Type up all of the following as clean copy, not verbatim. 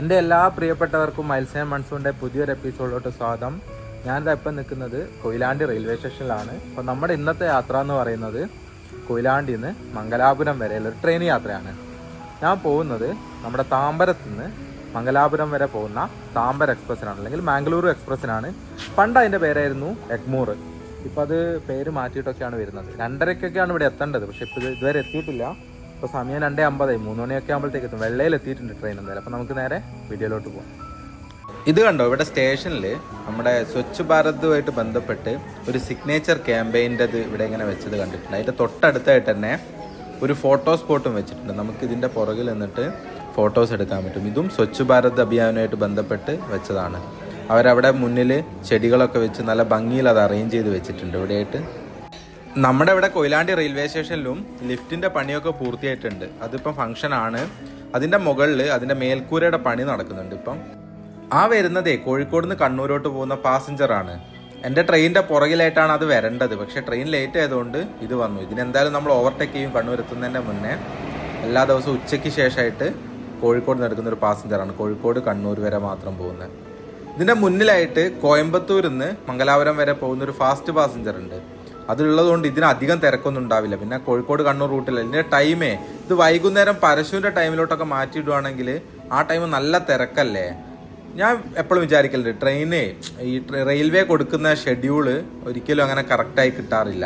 എൻ്റെ എല്ലാ പ്രിയപ്പെട്ടവർക്കും മൈൽസ് ആൻഡ് മൺസൂണിൻ്റെ പുതിയൊരു എപ്പിസോഡിലോട്ട് സ്വാഗതം. ഞാനിതാ ഇപ്പം നിൽക്കുന്നത് കൊയിലാണ്ടി റെയിൽവേ സ്റ്റേഷനിലാണ്. അപ്പോൾ നമ്മുടെ ഇന്നത്തെ യാത്ര എന്ന് പറയുന്നത് കൊയിലാണ്ടിയിൽ നിന്ന് മംഗലാപുരം വരെയുള്ള ഒരു ട്രെയിൻ യാത്രയാണ്. ഞാൻ പോകുന്നത് നമ്മുടെ താമ്പരത്ത് നിന്ന് മംഗലാപുരം വരെ പോകുന്ന താമ്പര എക്സ്പ്രസ്സിനാണ്, അല്ലെങ്കിൽ മാംഗ്ലൂരു എക്സ്പ്രസ്സിനാണ്. പണ്ട് അതിൻ്റെ പേരായിരുന്നു എഗ്മൂർ. ഇപ്പം അത് പേര് മാറ്റിയിട്ടൊക്കെയാണ് വരുന്നത്. 2:30-ക്കൊക്കെയാണ് ഇവിടെ എത്തേണ്ടത്, പക്ഷെ ഇപ്പോൾ ഇതുവരെ എത്തിയിട്ടില്ല. ഇപ്പോൾ സമയം 2:50, 3 മണിയൊക്കെ ആകുമ്പോഴത്തേക്ക് എത്തും. വെള്ളയിൽ എത്തിയിട്ടുണ്ട് ട്രെയിൻ എന്തായാലും. അപ്പോൾ നമുക്ക് നേരെ വീഡിയോയിലോട്ട് പോകാം. ഇത് കണ്ടോ, ഇവിടെ സ്റ്റേഷനിൽ നമ്മുടെ സ്വച്ഛ് ഭാരതുമായിട്ട് ബന്ധപ്പെട്ട് ഒരു സിഗ്നേച്ചർ ക്യാമ്പയിൻ്റെത് ഇവിടെ ഇങ്ങനെ വെച്ചത് കണ്ടിട്ടുണ്ട്. അതിൻ്റെ തൊട്ടടുത്തായിട്ട് തന്നെ ഒരു ഫോട്ടോ സ്പോട്ടും വെച്ചിട്ടുണ്ട്. നമുക്ക് ഇതിൻ്റെ പുറകിൽ നിന്നിട്ട് ഫോട്ടോസ് എടുക്കാൻ പറ്റും. ഇതും സ്വച്ഛ് ഭാരത് അഭിയാനുമായിട്ട് ബന്ധപ്പെട്ട് വെച്ചതാണ്. അവരവിടെ മുന്നിൽ ചെടികളൊക്കെ വെച്ച് നല്ല ഭംഗിയിൽ അത് അറേഞ്ച് ചെയ്ത് വെച്ചിട്ടുണ്ട് ഇവിടെയായിട്ട്. നമ്മുടെ ഇവിടെ കൊയിലാണ്ടി റെയിൽവേ സ്റ്റേഷനിലും ലിഫ്റ്റിൻ്റെ പണിയൊക്കെ പൂർത്തിയായിട്ടുണ്ട്. അതിപ്പം ഫംഗ്ഷനാണ്. അതിൻ്റെ മുകളിൽ അതിൻ്റെ മേൽക്കൂരയുടെ പണി നടക്കുന്നുണ്ട് ഇപ്പം. ആ വരുന്നതേ കോഴിക്കോട് നിന്ന് കണ്ണൂരോട്ട് പോകുന്ന പാസഞ്ചറാണ്. എൻ്റെ ട്രെയിനിൻ്റെ പുറകിലായിട്ടാണ് അത് വരേണ്ടത്, പക്ഷേ ട്രെയിൻ ലേറ്റ് ആയതുകൊണ്ട് ഇത് വന്നു. ഇതിനെന്തായാലും നമ്മൾ ഓവർടേക്ക് ചെയ്യും കണ്ണൂർ എത്തുന്നതിൻ്റെ മുന്നേ. എല്ലാ ദിവസവും ഉച്ചയ്ക്ക് ശേഷമായിട്ട് കോഴിക്കോട് നിന്ന് എടുക്കുന്ന ഒരു പാസഞ്ചറാണ്, കോഴിക്കോട് കണ്ണൂർ വരെ മാത്രം പോകുന്നത്. ഇതിൻ്റെ മുന്നിലായിട്ട് കോയമ്പത്തൂരിൽ നിന്ന് മംഗലാപുരം വരെ പോകുന്നൊരു ഫാസ്റ്റ് പാസഞ്ചർ ഉണ്ട്. അതുള്ളതുകൊണ്ട് ഇതിനധികം തിരക്കൊന്നും ഉണ്ടാവില്ല. പിന്നെ കോഴിക്കോട് കണ്ണൂർ റൂട്ടിൽ ഇതിൻ്റെ ടൈമേ ഇത് വൈകുന്നേരം പരശുവിൻ്റെ ടൈമിലോട്ടൊക്കെ മാറ്റിയിടുവാണെങ്കിൽ ആ ടൈം നല്ല തിരക്കല്ലേ. ഞാൻ എപ്പോഴും വിചാരിക്കലുണ്ട്, ട്രെയിന് ഈ റെയിൽവേ കൊടുക്കുന്ന ഷെഡ്യൂള് ഒരിക്കലും അങ്ങനെ കറക്റ്റായി കിട്ടാറില്ല.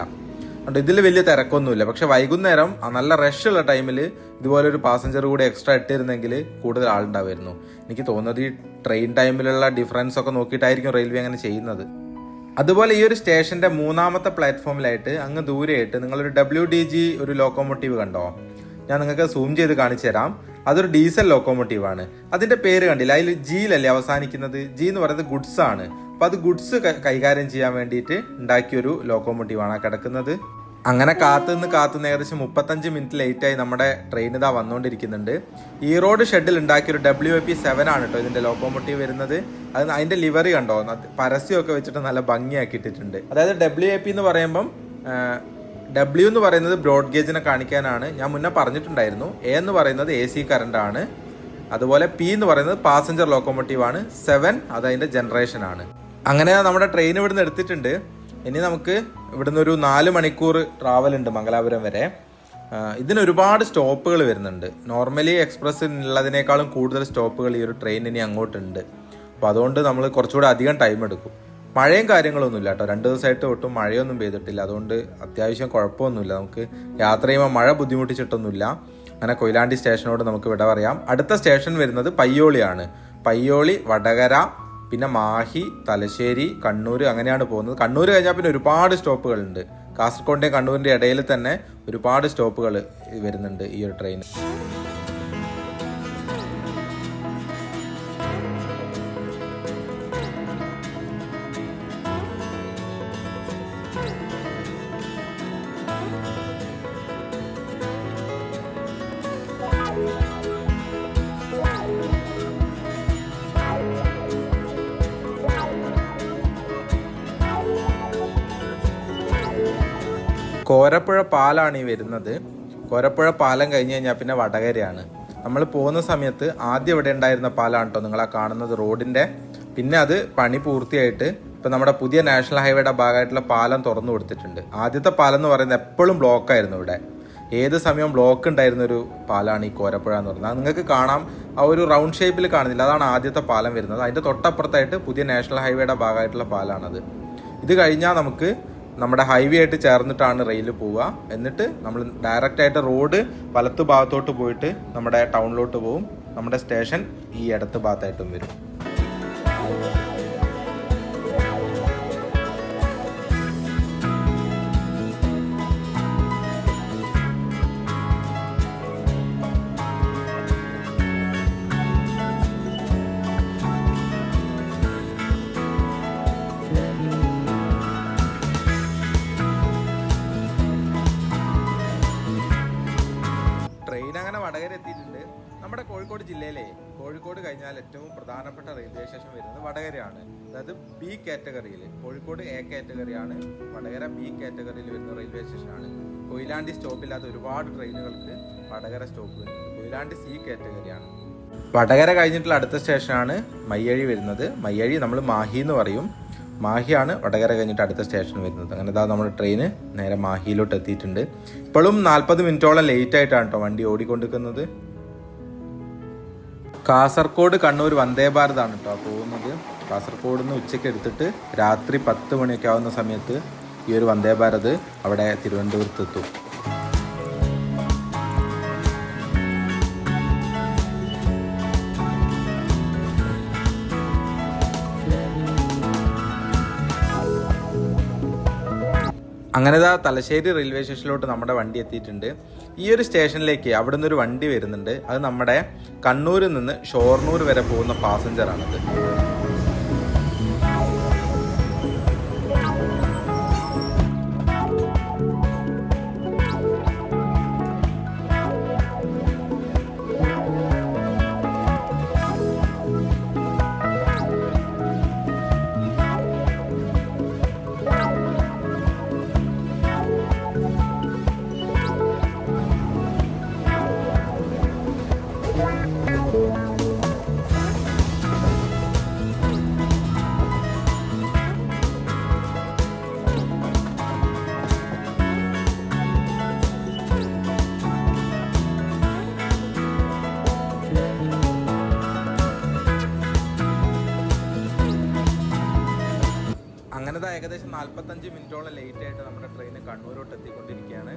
അതുകൊണ്ട് ഇതിൽ വലിയ തിരക്കൊന്നുമില്ല. പക്ഷെ വൈകുന്നേരം നല്ല റഷുള്ള ടൈമിൽ ഇതുപോലൊരു പാസഞ്ചർ കൂടി എക്സ്ട്രാ ഇട്ടിരുന്നെങ്കിൽ കൂടുതൽ ആളുണ്ടാവുമായിരുന്നു. എനിക്ക് തോന്നുന്നത് ഈ ട്രെയിൻ ടൈമിലുള്ള ഡിഫറൻസ് ഒക്കെ നോക്കിയിട്ടായിരിക്കും റെയിൽവേ അങ്ങനെ ചെയ്യുന്നത്. അതുപോലെ ഈ ഒരു സ്റ്റേഷൻ്റെ 3-ാമത്തെ പ്ലാറ്റ്ഫോമിലായിട്ട് അങ്ങ് ദൂരെയായിട്ട് നിങ്ങളൊരു WDG ഒരു ലോക്കോമോട്ടീവ് കണ്ടോ? ഞാൻ നിങ്ങൾക്ക് സൂം ചെയ്ത് കാണിച്ചു തരാം. അതൊരു ഡീസൽ ലോക്കോമോട്ടീവാണ്. അതിൻ്റെ പേര് കണ്ടില്ല, അതിൽ ജിയിലല്ലേ അവസാനിക്കുന്നത്. ജി എന്ന് പറയുന്നത് ഗുഡ്സ് ആണ്. അപ്പം അത് ഗുഡ്സ് കൈകാര്യം ചെയ്യാൻ വേണ്ടിയിട്ട് ഉണ്ടാക്കിയൊരു ലോക്കോമോട്ടീവാണ് ആ കിടക്കുന്നത്. അങ്ങനെ കാത്തുനിന്ന് ഏകദേശം 35 മിനിറ്റ് ലേറ്റായി നമ്മുടെ ട്രെയിൻ ഇതാ വന്നുകൊണ്ടിരിക്കുന്നുണ്ട്. ഈ റോഡ് ഷെഡിൽ ഉണ്ടാക്കിയൊരു WAP7 ആണ് കേട്ടോ ഇതിൻ്റെ ലോക്കോമോട്ടീവ് വരുന്നത്. അത് അതിൻ്റെ ലിവറി കണ്ടോ, പരസ്യമൊക്കെ വെച്ചിട്ട് നല്ല ഭംഗിയാക്കിയിട്ടിട്ടുണ്ട്. അതായത് WAP എന്ന് പറയുമ്പം W എന്ന് പറയുന്നത് ബ്രോഡ് ഗേജിനെ കാണിക്കാനാണ്. ഞാൻ മുന്നേ പറഞ്ഞിട്ടുണ്ടായിരുന്നു. A എന്ന് പറയുന്നത് AC കറണ്ട് ആണ്. അതുപോലെ P എന്ന് പറയുന്നത് പാസഞ്ചർ ലോക്കോമോട്ടീവ് ആണ്. 7 അത് അതിൻ്റെ ജനറേഷൻ ആണ്. അങ്ങനെ നമ്മുടെ ട്രെയിൻ ഇവിടുന്ന് എടുത്തിട്ടുണ്ട്. ഇനി നമുക്ക് ഇവിടുന്ന് ഒരു 4 മണിക്കൂർ ട്രാവൽ ഉണ്ട് മംഗലാപുരം വരെ. ഇതിന് ഒരുപാട് സ്റ്റോപ്പുകൾ വരുന്നുണ്ട്. നോർമലി എക്സ്പ്രസ്സിനുള്ളതിനേക്കാളും കൂടുതൽ സ്റ്റോപ്പുകൾ ഈ ഒരു ട്രെയിൻ ഇനി അങ്ങോട്ടുണ്ട്. അപ്പോൾ അതുകൊണ്ട് നമ്മൾ കുറച്ചുകൂടെ അധികം ടൈം എടുക്കും. മഴയും കാര്യങ്ങളൊന്നുമില്ല കേട്ടോ. 2 ദിവസമായിട്ട് ഒട്ടും മഴയൊന്നും പെയ്തിട്ടില്ല. അതുകൊണ്ട് അത്യാവശ്യം കുഴപ്പമൊന്നുമില്ല. നമുക്ക് യാത്ര ചെയ്യുമ്പോൾ മഴ ബുദ്ധിമുട്ടിച്ചിട്ടൊന്നുമില്ല. അങ്ങനെ കൊയിലാണ്ടി സ്റ്റേഷനോട് നമുക്ക് വിട പറയാം. അടുത്ത സ്റ്റേഷൻ വരുന്നത് പയ്യോളിയാണ്. പയ്യോളി, വടകര, പിന്നെ മാഹി, തലശ്ശേരി, കണ്ണൂർ അങ്ങനെയാണ് പോകുന്നത്. കണ്ണൂർ കഴിഞ്ഞാൽ പിന്നെ ഒരുപാട് സ്റ്റോപ്പുകളുണ്ട്. കാസർഗോഡിൻ്റെയും കണ്ണൂരിൻ്റെ ഇടയിൽ തന്നെ ഒരുപാട് സ്റ്റോപ്പുകൾ വരുന്നുണ്ട് ഈ ഒരു ട്രെയിൻ. കോരപ്പുഴ പാലാണ് ഈ വരുന്നത്. കോരപ്പുഴ പാലം കഴിഞ്ഞ് കഴിഞ്ഞാൽ പിന്നെ വടകരയാണ്. നമ്മൾ പോകുന്ന സമയത്ത് ആദ്യം ഇവിടെ ഉണ്ടായിരുന്ന പാലാണ് കേട്ടോ നിങ്ങളാ കാണുന്നത് റോഡിൻ്റെ. പിന്നെ അത് പണി പൂർത്തിയായിട്ട് ഇപ്പം നമ്മുടെ പുതിയ നാഷണൽ ഹൈവേയുടെ ഭാഗമായിട്ടുള്ള പാലം തുറന്നു കൊടുത്തിട്ടുണ്ട്. ആദ്യത്തെ പാലം എന്ന് പറയുന്നത് എപ്പോഴും ബ്ലോക്കായിരുന്നു. ഇവിടെ ഏത് സമയവും ബ്ലോക്ക് ഉണ്ടായിരുന്ന ഒരു പാലാണ് ഈ കോരപ്പുഴ എന്ന് പറയുന്നത്. നിങ്ങൾക്ക് കാണാം, ആ ഒരു റൗണ്ട് ഷേപ്പിൽ കാണുന്നില്ല, അതാണ് ആദ്യത്തെ പാലം വരുന്നത്. അതിൻ്റെ തൊട്ടപ്പുറത്തായിട്ട് പുതിയ നാഷണൽ ഹൈവേയുടെ ഭാഗമായിട്ടുള്ള പാലാണത്. ഇത് കഴിഞ്ഞാൽ നമുക്ക് നമ്മുടെ ഹൈവേ ആയിട്ട് ചേർന്നിട്ടാണ് റെയിൽ പോവുക. എന്നിട്ട് നമ്മൾ ഡയറക്റ്റായിട്ട് റോഡ് വലത്ത് ഭാഗത്തോട്ട് പോയിട്ട് നമ്മുടെ ടൗണിലോട്ട് പോവും. നമ്മുടെ സ്റ്റേഷൻ ഈ ഇടത്ത് ഭാഗത്തായിട്ടും വരും. വടകര എത്തിയിട്ടുണ്ട്. നമ്മുടെ കോഴിക്കോട് ജില്ലയിലെ കോഴിക്കോട് കഴിഞ്ഞാൽ ഏറ്റവും പ്രധാനപ്പെട്ട റെയിൽവേ സ്റ്റേഷൻ വരുന്നത് വടകരയാണ്. അതായത് B കാറ്റഗറിയിൽ, കോഴിക്കോട് A കാറ്റഗറിയാണ്, വടകര B കാറ്റഗറിയിൽ വരുന്ന റെയിൽവേ സ്റ്റേഷനാണ്. കൊയിലാണ്ടി സ്റ്റോപ്പില്ലാത്ത ഒരുപാട് ട്രെയിനുകൾക്ക് വടകര സ്റ്റോപ്പ് വരുന്നുണ്ട്. കൊയിലാണ്ടി C കാറ്റഗറിയാണ്. വടകര കഴിഞ്ഞിട്ടുള്ള അടുത്ത സ്റ്റേഷനാണ് മയ്യഴി വരുന്നത്. മയ്യഴി നമ്മൾ മാഹി എന്ന് പറയും. മാഹിയാണ് വടകര കഴിഞ്ഞിട്ട് അടുത്ത സ്റ്റേഷൻ വരുന്നത്. അങ്ങനെ ഇതാ നമ്മുടെ ട്രെയിന് നേരെ മാഹിയിലോട്ട് എത്തിയിട്ടുണ്ട്. ഇപ്പോഴും 40 മിനിറ്റോളം ലേറ്റ് ആയിട്ടാണ് കേട്ടോ വണ്ടി ഓടിക്കൊണ്ടിരിക്കുന്നത്. കാസർഗോഡ് കണ്ണൂർ വന്ദേ ഭാരതാണ് കേട്ടോ പോകുന്നത്. കാസർഗോഡ് നിന്ന് ഉച്ചയ്ക്ക് എടുത്തിട്ട് രാത്രി 10 മണിയൊക്കെ ആവുന്ന സമയത്ത് ഈ ഒരു വന്ദേ ഭാരത് അവിടെ തിരുവനന്തപുരത്ത് എത്തും. അങ്ങനെ തലശ്ശേരി റെയിൽവേ സ്റ്റേഷനിലോട്ട് നമ്മുടെ വണ്ടി എത്തിയിട്ടുണ്ട്. ഈ ഒരു സ്റ്റേഷനിലേക്ക് അവിടെ നിന്നൊരു വണ്ടി വരുന്നുണ്ട്. അത് നമ്മുടെ കണ്ണൂരിൽ നിന്ന് ഷൊർണൂർ വരെ പോകുന്ന പാസഞ്ചറാണത്. ഏകദേശം 45 മിനിറ്റോളം ലേറ്റ് ആയിട്ട് നമ്മുടെ ട്രെയിൻ കണ്ണൂരോട്ട് എത്തിക്കൊണ്ടിരിക്കുകയാണ്.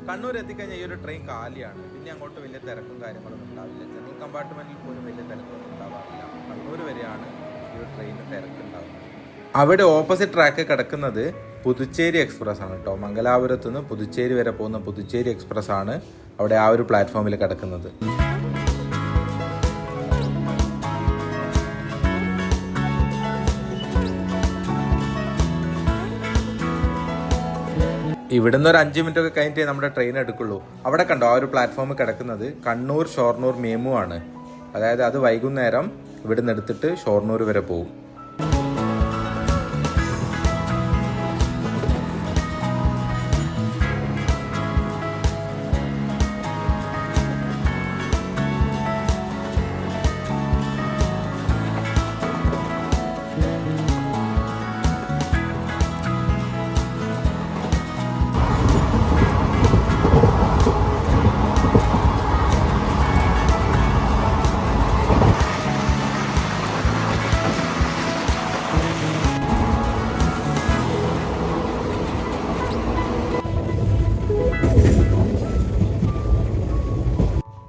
കണ്ണൂർ എത്തിക്കഴിഞ്ഞാൽ ഈ ഒരു ട്രെയിൻ കാലിയാണ്. പിന്നെ അങ്ങോട്ട് വലിയ തിരക്കും കാര്യങ്ങളൊന്നും ഉണ്ടാവില്ല. ജനറൽ കമ്പാർട്ട്മെന്റിൽ പോലും വലിയ തിരക്കൊന്നും ഉണ്ടാവാറില്ല. കണ്ണൂർ വരെയാണ് ഈ ഒരു ട്രെയിന് തിരക്കുണ്ടാവുന്നത്. അവിടെ ഓപ്പോസിറ്റ് ട്രാക്ക് കിടക്കുന്നത് പുതുച്ചേരി എക്സ്പ്രസ് ആണ് കേട്ടോ. മംഗലാപുരത്ത് നിന്ന് പുതുച്ചേരി വരെ പോകുന്ന പുതുച്ചേരി എക്സ്പ്രസ് ആണ് അവിടെ ആ ഒരു പ്ലാറ്റ്ഫോമിൽ കിടക്കുന്നത്. ഇവിടുന്ന് ഒരു 5 മിനിറ്റ് ഒക്കെ കഴിഞ്ഞിട്ടേ നമ്മുടെ ട്രെയിൻ എടുക്കുള്ളൂ. അവിടെ കണ്ടോ ആ ഒരു പ്ലാറ്റ്ഫോമിൽ കിടക്കുന്നത് കണ്ണൂർ ഷൊർണൂർ മെമു ആണ്. അതായത് അത് വൈകുന്നേരം ഇവിടുന്ന് എടുത്തിട്ട് ഷൊർണൂർ വരെ പോകും.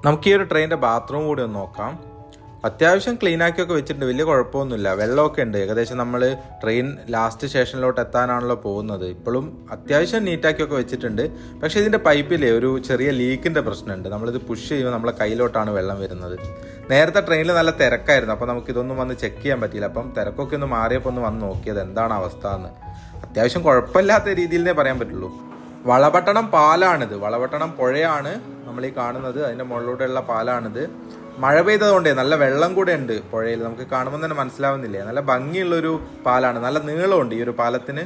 നമുക്ക് ഈ ഒരു ട്രെയിനിൻ്റെ ബാത്റൂം കൂടി ഒന്ന് നോക്കാം. അത്യാവശ്യം ക്ലീനാക്കിയൊക്കെ വെച്ചിട്ടുണ്ട്, വലിയ കുഴപ്പമൊന്നുമില്ല. വെള്ളമൊക്കെ ഉണ്ട്. ഏകദേശം നമ്മൾ ട്രെയിൻ ലാസ്റ്റ് സ്റ്റേഷനിലോട്ട് എത്താനാണല്ലോ പോകുന്നത്. ഇപ്പോഴും അത്യാവശ്യം നീറ്റാക്കിയൊക്കെ വെച്ചിട്ടുണ്ട്. പക്ഷേ ഇതിൻ്റെ പൈപ്പിൽ ഒരു ചെറിയ ലീക്കിൻ്റെ പ്രശ്നമുണ്ട്. നമ്മളിത് പുഷ് ചെയ്യുമ്പോൾ നമ്മളെ കയ്യിലോട്ടാണ് വെള്ളം വരുന്നത്. നേരത്തെ ട്രെയിനിൽ നല്ല തിരക്കായിരുന്നു, അപ്പോൾ നമുക്കിതൊന്നും വന്ന് ചെക്ക് ചെയ്യാൻ പറ്റിയില്ല. അപ്പം തിരക്കൊക്കെ ഒന്ന് മാറിയപ്പോൾ ഒന്ന് വന്ന് നോക്കിയത് എന്താണ് അവസ്ഥ എന്ന്. അത്യാവശ്യം കുഴപ്പമില്ലാത്ത രീതിയിലേ പറയാൻ പറ്റുള്ളൂ. വളപട്ടണം പാലാണിത്. വളപട്ടണം പുഴയാണ് നമ്മൾ ഈ കാണുന്നത്. അതിൻ്റെ മുകളിലൂടെയുള്ള പാലാണിത്. മഴ പെയ്തതുകൊണ്ടേ നല്ല വെള്ളം കൂടെ ഉണ്ട് പുഴയിൽ. നമുക്ക് കാണുമ്പോൾ തന്നെ മനസ്സിലാവുന്നില്ലേ, നല്ല ഭംഗിയുള്ളൊരു പാലാണ്. നല്ല നീളമുണ്ട് ഈ ഒരു പാലത്തിന്.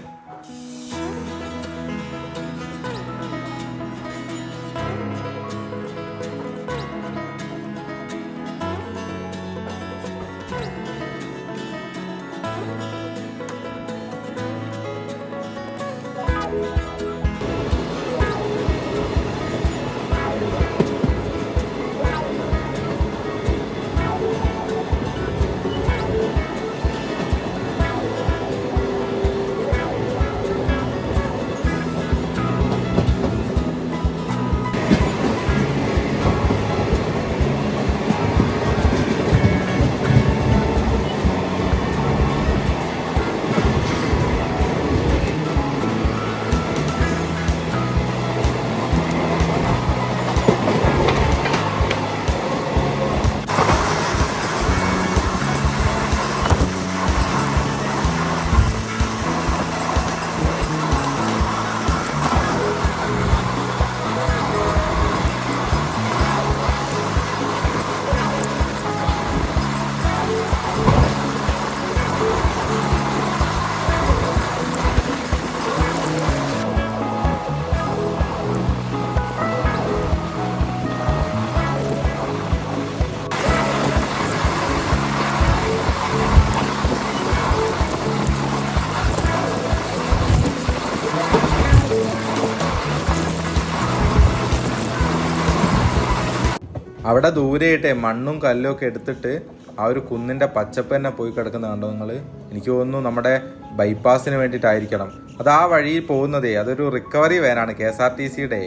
അവിടെ ദൂരെയായിട്ടേ മണ്ണും കല്ലും ഒക്കെ എടുത്തിട്ട് ആ ഒരു കുന്നിൻ്റെ പച്ചപ്പ് തന്നെ പോയി കിടക്കുന്ന കണ്ടോ നിങ്ങൾ? എനിക്ക് തോന്നുന്നു നമ്മുടെ ബൈപ്പാസിന് വേണ്ടിയിട്ടായിരിക്കണം. അത് ആ വഴിയിൽ പോകുന്നതേ അതൊരു റിക്കവറി വാനാണ്, KSRTCയുടെ.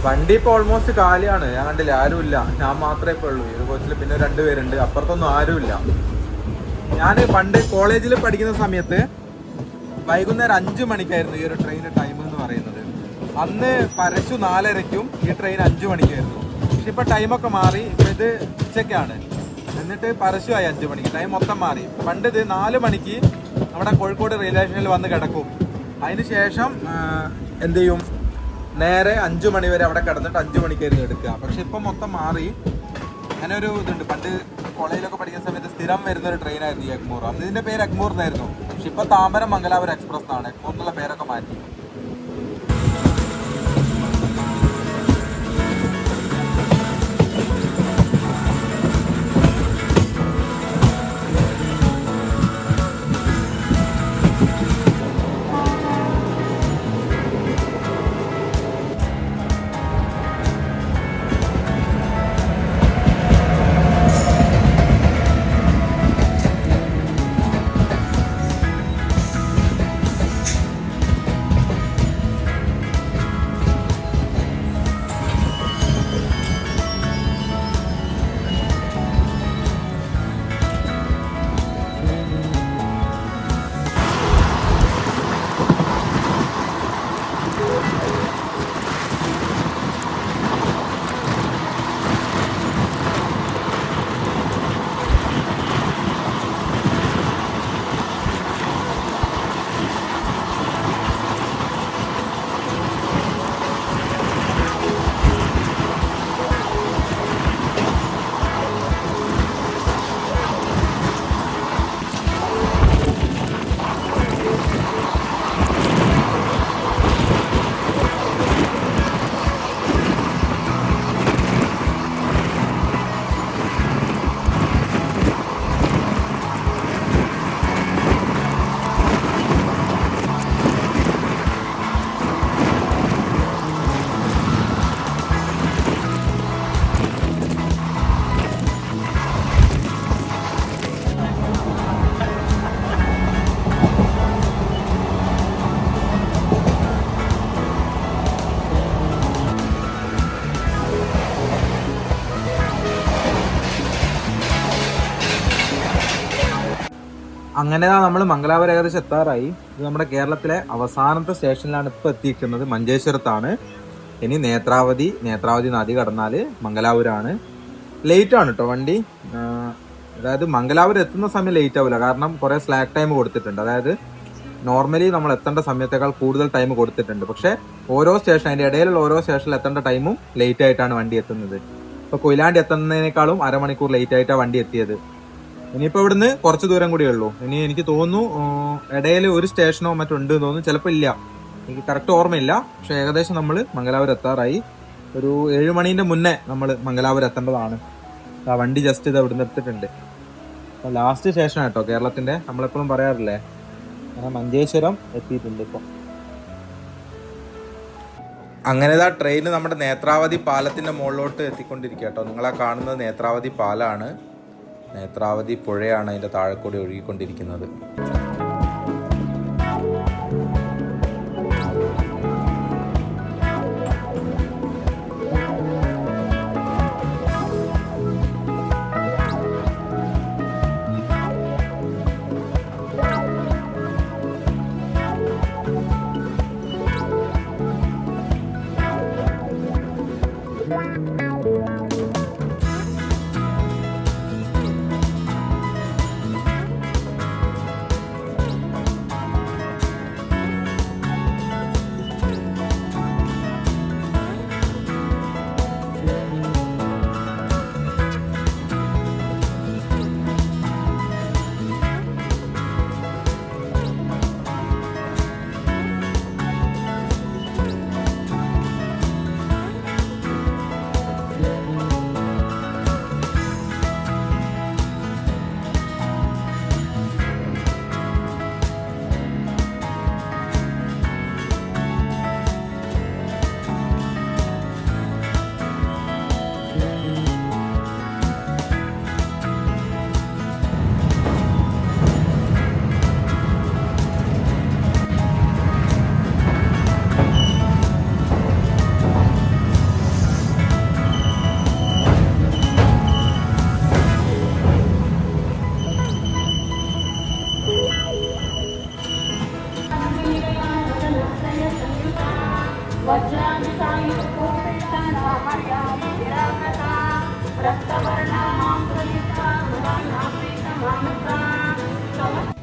വണ്ടി ഇപ്പോൾ ഓൾമോസ്റ്റ് കാലിയാണ്. ഞാൻ കണ്ടില്ല, ആരുമില്ല. ഞാൻ മാത്രമേ ഇപ്പോൾ ഉള്ളൂ. ഒരു കോച്ചിൽ പിന്നെ 2 പേരുണ്ട്. അപ്പുറത്തൊന്നും ആരുമില്ല. ഞാൻ പണ്ട് കോളേജിൽ പഠിക്കുന്ന സമയത്ത് വൈകുന്നേരം 5 മണിക്കായിരുന്നു ഈ ഒരു ട്രെയിൻ ടൈം എന്ന് പറയുന്നത്. അന്ന് പരശു 4:30ക്കും ഈ ട്രെയിൻ 5 മണിക്കായിരുന്നു. പക്ഷെ ഇപ്പൊ ടൈമൊക്കെ മാറി. ഇപ്പൊ ഇത് ഉച്ചയ്ക്കാണ്, എന്നിട്ട് പരശു ആയി 5 മണിക്ക്. ടൈം മൊത്തം മാറി. പണ്ട് ഇത് 4 മണിക്ക് നമ്മുടെ കോഴിക്കോട് റെയിൽവേ സ്റ്റേഷനിൽ വന്ന് കിടക്കും. അതിന് ശേഷം എന്ത് ചെയ്യും, നേരെ 5 മണി വരെ അവിടെ കിടന്നിട്ട് 5 മണിക്കായിരുന്നു എടുക്കുക. പക്ഷെ ഇപ്പം മൊത്തം മാറി. അങ്ങനെ ഒരു ഇതുണ്ട്. പണ്ട് കോളേജിലൊക്കെ പഠിക്കുന്ന സമയത്ത് സ്ഥിരം വരുന്ന ഒരു ട്രെയിനായിരുന്നു ഈ എഗ്മൂർ. അന്ന് ഇതിന്റെ പേര് എഗ്മൂർ എന്നായിരുന്നു. പക്ഷെ ഇപ്പൊ താമരം മംഗലാപുരം എക്സ്പ്രസ് എന്നാണ്. എഗ്മൂർ എന്നുള്ള പേരൊക്കെ മാറ്റി. അങ്ങനെ നമ്മൾ മംഗലാപുരം ഏകദേശം എത്താറായി. ഇത് നമ്മുടെ കേരളത്തിലെ അവസാനത്തെ സ്റ്റേഷനിലാണ് ഇപ്പോൾ എത്തിയിരിക്കുന്നത്. മഞ്ചേശ്വരത്താണ്. ഇനി നേത്രാവതി നദി കടന്നാൽ മംഗലാപുരമാണ്. ലേറ്റ് ആണ് കേട്ടോ വണ്ടി. അതായത് മംഗലാപുരം എത്തുന്ന സമയം ലേറ്റ് ആവില്ല, കാരണം കുറേ സ്ലാക്ക് ടൈം കൊടുത്തിട്ടുണ്ട്. അതായത് നോർമലി നമ്മൾ എത്തേണ്ട സമയത്തേക്കാൾ കൂടുതൽ ടൈം കൊടുത്തിട്ടുണ്ട്. പക്ഷെ ഓരോ സ്റ്റേഷൻ, അതിൻ്റെ ഇടയിലുള്ള ഓരോ സ്റ്റേഷനിൽ എത്തേണ്ട ടൈമും ലേറ്റ് ആയിട്ടാണ് വണ്ടി എത്തുന്നത്. ഇപ്പോൾ കൊയിലാണ്ടി എത്തുന്നതിനേക്കാളും അരമണിക്കൂർ ലേറ്റ് ആയിട്ടാണ് വണ്ടി എത്തിയത്. ഇനിയിപ്പോൾ ഇവിടുന്ന് കുറച്ച് ദൂരം കൂടിയേ ഉള്ളൂ. ഇനി എനിക്ക് തോന്നുന്നു ഇടയിൽ ഒരു സ്റ്റേഷനോ മറ്റുണ്ട് തോന്നുന്നു, ചിലപ്പോൾ ഇല്ല, എനിക്ക് കറക്റ്റ് ഓർമ്മയില്ല. പക്ഷെ ഏകദേശം നമ്മൾ മംഗലാപുരം എത്താറായി. ഒരു 7 മണീൻ്റെ മുന്നേ നമ്മൾ മംഗലാപുരം എത്തേണ്ടതാണ്. ആ വണ്ടി ജസ്റ്റ് ഇത് ഇവിടുന്ന് എടുത്തിട്ടുണ്ട്. അപ്പോൾ ലാസ്റ്റ് സ്റ്റേഷനാണ് കേട്ടോ കേരളത്തിൻ്റെ. നമ്മളെപ്പോഴും പറയാറില്ലേ, അങ്ങനെ മഞ്ചേശ്വരം എത്തിയിട്ടുണ്ട് ഇപ്പോൾ. അങ്ങനെ ആ ട്രെയിൻ നമ്മുടെ നേത്രാവതി പാലത്തിൻ്റെ മുകളിലോട്ട് എത്തിക്കൊണ്ടിരിക്കുക കേട്ടോ. നിങ്ങളാ കാണുന്നത് നേത്രാവതി പാലമാണ്. നേത്രാവതി പുഴയാണ് അതിൻ്റെ താഴെക്കൂടി ഒഴുകിക്കൊണ്ടിരിക്കുന്നത്.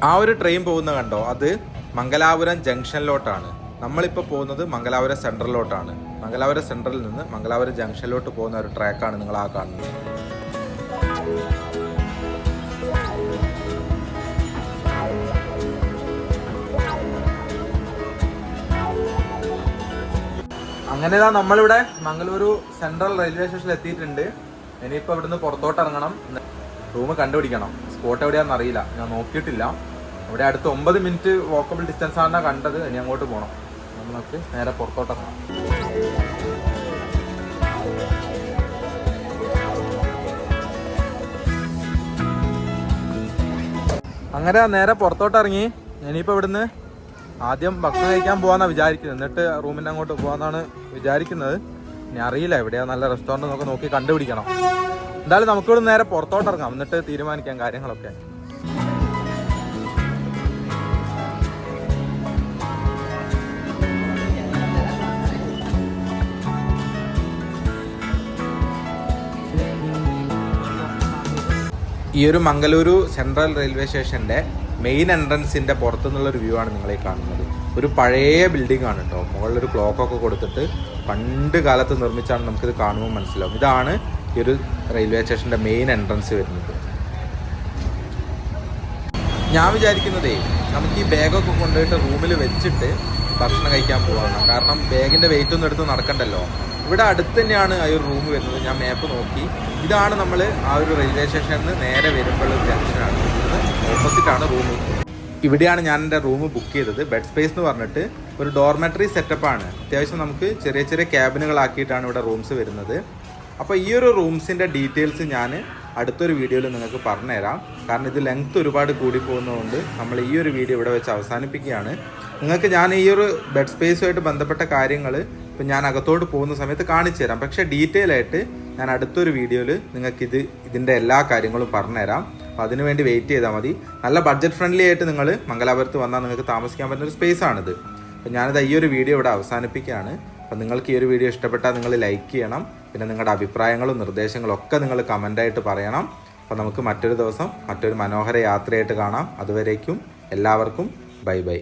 ആ ഒരു ട്രെയിൻ പോകുന്ന കണ്ടോ, അത് മംഗലാപുരം ജംഗ്ഷനിലോട്ടാണ്. നമ്മളിപ്പോൾ പോകുന്നത് മംഗലാപുരം സെൻട്രലിലോട്ടാണ്. മംഗലാപുരം സെൻട്രലിൽ നിന്ന് മംഗലാപുരം ജംഗ്ഷനിലോട്ട് പോകുന്ന ഒരു ട്രാക്കാണ് നിങ്ങൾ ആ കാണുന്നത്. അങ്ങനെ നമ്മളിവിടെ മംഗളൂരു സെൻട്രൽ റെയിൽവേ സ്റ്റേഷനിൽ എത്തിയിട്ടുണ്ട്. ഇനിയിപ്പോൾ ഇവിടുന്ന് പുറത്തോട്ട് ഇറങ്ങണം, റൂം കണ്ടുപിടിക്കണം. സ്പോട്ട് എവിടെയാണെന്ന് അറിയില്ല, ഞാൻ നോക്കിയിട്ടില്ല. ഇവിടെ അടുത്ത് 9 മിനിറ്റ് വാക്കബിൾ ഡിസ്റ്റൻസ് ആണ് കണ്ടത്. ഇനി അങ്ങോട്ട് പോകണം. നമുക്ക് നേരെ പുറത്തോട്ട് ഇറങ്ങണം. അങ്ങനെ നേരെ പുറത്തോട്ട് ഇറങ്ങി. ഇനിയിപ്പോൾ ഇവിടുന്ന് ആദ്യം ഭക്ഷണം കഴിക്കാൻ പോകാന്നാണ് വിചാരിക്കുന്നത്, എന്നിട്ട് റൂമിൻ്റെ അങ്ങോട്ട് പോകാന്നാണ് വിചാരിക്കുന്നത്. ഇനി അറിയില്ല എവിടെയാ നല്ല റെസ്റ്റോറൻറ്റ് നമുക്ക് നോക്കി കണ്ടുപിടിക്കണം. എന്തായാലും നമുക്കിവിടെ നേരെ പുറത്തോട്ട് ഇറങ്ങാം, എന്നിട്ട് തീരുമാനിക്കാം കാര്യങ്ങളൊക്കെ. ഈ ഒരു മംഗളൂരു സെൻട്രൽ റെയിൽവേ സ്റ്റേഷൻ്റെ മെയിൻ എൻട്രൻസിൻ്റെ പുറത്തുനിന്നുള്ളൊരു വ്യൂ ആണ് നിങ്ങളീ കാണുന്നത്. ഒരു പഴയ ബിൽഡിംഗ് ആണ് കേട്ടോ. മുകളിലൊരു ക്ലോക്കൊക്കെ കൊടുത്തിട്ട് പണ്ട് കാലത്ത് നിർമ്മിച്ചാണ്, നമുക്കിത് കാണുമ്പോൾ മനസ്സിലാവും. ഇതാണ് ഈ ഒരു റെയിൽവേ സ്റ്റേഷൻ്റെ മെയിൻ എൻട്രൻസ് വരുന്നത്. ഞാൻ വിചാരിക്കുന്നതേ നമുക്ക് ഈ ബാഗൊക്കെ കൊണ്ടുപോയിട്ട് റൂമിൽ വെച്ചിട്ട് ഭക്ഷണം കഴിക്കാൻ പോകാമെന്നാണ്. കാരണം ബാഗിൻ്റെ വെയിറ്റ് ഒന്നും എടുത്ത് നടക്കണ്ടല്ലോ. ഇവിടെ അടുത്ത് തന്നെയാണ് ആ ഒരു റൂം വരുന്നത്. ഞാൻ മാപ്പ് നോക്കി, ഇതാണ് നമ്മൾ ആ ഒരു റെയിൽവേ സ്റ്റേഷനിൽ നിന്ന് നേരെ വരുമ്പോൾ ജംഗ്ഷനാണ്. ഓപ്പോസിറ്റാണ് റൂം. ഇവിടെയാണ് ഞാൻ എൻ്റെ റൂം ബുക്ക് ചെയ്തത്. ബെഡ് സ്പേസ് എന്ന് പറഞ്ഞിട്ട് ഒരു ഡോർമെറ്ററി സെറ്റപ്പാണ്. അത്യാവശ്യം നമുക്ക് ചെറിയ ചെറിയ ക്യാബിനുകളാക്കിയിട്ടാണ് ഇവിടെ റൂംസ് വരുന്നത്. അപ്പോൾ ഈ ഒരു റൂംസിൻ്റെ ഡീറ്റെയിൽസ് ഞാൻ അടുത്തൊരു വീഡിയോയിൽ നിങ്ങൾക്ക് പറഞ്ഞുതരാം. കാരണം ഇത് ലെങ്ത് ഒരുപാട് കൂടി പോകുന്നതുകൊണ്ട് നമ്മൾ ഈ ഒരു വീഡിയോ ഇവിടെ വെച്ച് അവസാനിപ്പിക്കുകയാണ്. നിങ്ങൾക്ക് ഞാൻ ഈ ഒരു ബെഡ് സ്പേസുമായിട്ട് ബന്ധപ്പെട്ട കാര്യങ്ങൾ ഇപ്പം ഞാൻ അകത്തോട്ട് പോകുന്ന സമയത്ത് കാണിച്ചു തരാം. പക്ഷേ ഡീറ്റെയിൽ ആയിട്ട് ഞാൻ അടുത്തൊരു വീഡിയോയിൽ നിങ്ങൾക്ക് ഇതിൻ്റെ എല്ലാ കാര്യങ്ങളും പറഞ്ഞുതരാം. അപ്പോൾ അതിനുവേണ്ടി വെയിറ്റ് ചെയ്താൽ മതി. നല്ല ബഡ്ജറ്റ് ഫ്രണ്ട്ലി ആയിട്ട് നിങ്ങൾ മംഗലാപുരത്ത് വന്നാൽ നിങ്ങൾക്ക് താമസിക്കാൻ പറ്റുന്ന ഒരു സ്പേസ് ആണിത്. അപ്പോൾ ഞാനിത് ഈ ഒരു വീഡിയോ ഇവിടെ അവസാനിപ്പിക്കുകയാണ്. അപ്പോൾ നിങ്ങൾക്ക് ഈ ഒരു വീഡിയോ ഇഷ്ടപ്പെട്ടാൽ നിങ്ങൾ ലൈക്ക് ചെയ്യണം. പിന്നെ നിങ്ങളുടെ അഭിപ്രായങ്ങളും നിർദ്ദേശങ്ങളും ഒക്കെ നിങ്ങൾ കമൻ്റായിട്ട് പറയണം. അപ്പോൾ നമുക്ക് മറ്റൊരു ദിവസം മറ്റൊരു മനോഹര യാത്രയായിട്ട് കാണാം. അതുവരേക്കും എല്ലാവർക്കും ബൈ ബൈ.